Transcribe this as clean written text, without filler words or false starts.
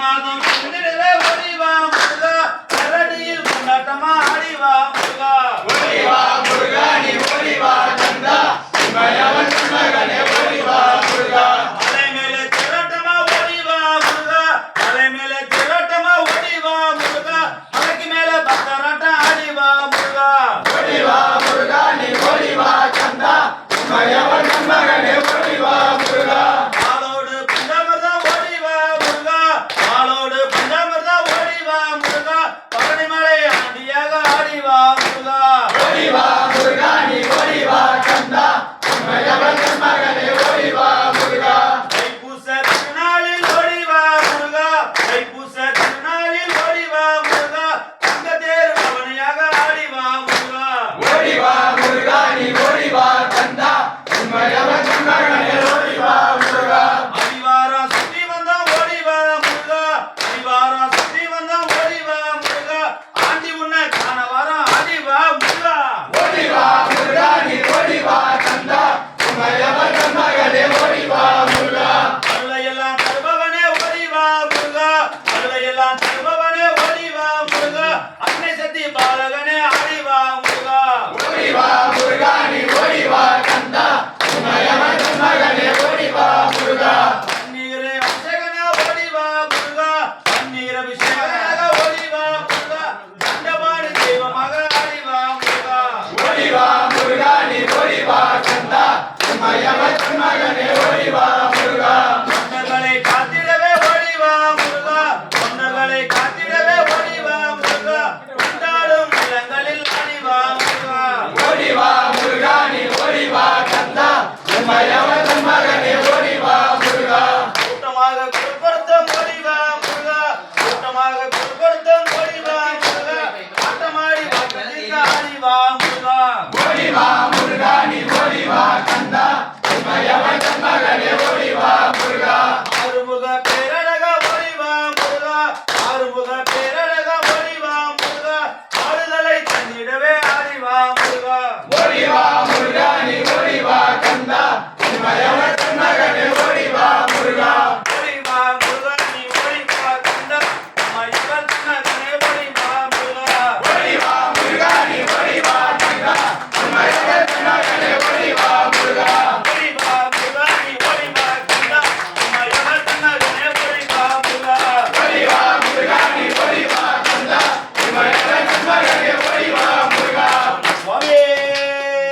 மாதம் பிறந்திடவே ஓடிவா முருகா கரடியில் கொண்டாட்டமா ஆடிவா முருகா ஓடிவா முருகா நீ ஓடிவா கந்தா மயவன் மகனே ஓடிவா முருகா மலை மேலே திரட்டமா ஓடிவா முருகா மலை மேலே திரட்டமா ஓடிவா முருகா மலைக்கு மேலே பக்தராட்டம் ஆடிவா முருகா ஓடிவா முருகா நீ ஓடிவா கந்தா மயவன் மகனே ஓடிவா முருகா ஆளோடு பஞ்சாமிர்தா ஓடிவா முருகா ஆளோடு பஞ்சாமிர்தா ஓடிவா முருகா பழனிமலை ஆண்டியாக ஆடிவா முருகா ஓடிவா முருகா நீ ஓடிவா கந்தா மயவன் மகனே ஓடிவா முருகா தைப்பூச திருநாளில் ஓடிவா முருகா தைப்பூச திருநாளில் ஓடிவா முருகா தங்கத்தேர் பவனியாக ஆடிவா முருகா ஓடிவா முருகா நீ ஓடிவா கந்தா மயவன் மகனே ஓடிவா முருகா அடிவாரம் சுத்தி வந்தா ஓடிவா முருகா அடிவாரம் சுத்தி வந்தா ஓடிவா முருகா ஆண்டி உன்னை காண வாரம் ஆடிவா முருகா ஓடிவா முருகா நீ ஓடிவா கந்தா மயவன் மகனே ஓடிவா முருகா அருளையெல்லாம் தருபவனே ஓடிவா முருகா அருளையெல்லாம் தருபவனே ஓடிவா முருகா அன்னை சக்தி பாலகனே ஆடிவா முருகா ஓடிவா முருகா நீ ஓடிவா கந்தா மயவன் மகனே ஓடிவா முருகா பன்னீர் அபிஷேகனா ஓடிவா முருகா பன்னீர் அபிஷேகனாக ஓடிவா முருகா தண்டபாணி தெய்வமாக ஆடிவா முருகா ஓடிவா முருகா நீ ஓடிவா கந்தா மயவன் மகனே ஓடிவா முருகா தொண்டர்களை காத்திடவே ஓடிவா முருகா தொண்டர்களை காத்திடவே ஓடிவா முருகா கொண்டாடும் நிலங்களில் ஆடிவா முருகா ஓடிவா முருகா நீ ஓடிவா கந்தா மயவன் மகனே ஓடிவா முருகா கூட்டமாக குறுப்படுத்தும் ஓடிவா முருகா கூட்டமாக குறுப்படுத்தும் ஓடிவா முருகா ஆட்டமாடி வாக்கத்திற்கு ஆடிவா முருகா ஓடிவா முருகா நீ ஓடிவா கந்தா மயவன் மகனே ஓடிவா முருகா ஆறுமுக பேரழக ஓடிவா முருகா ஆறுமுக பேர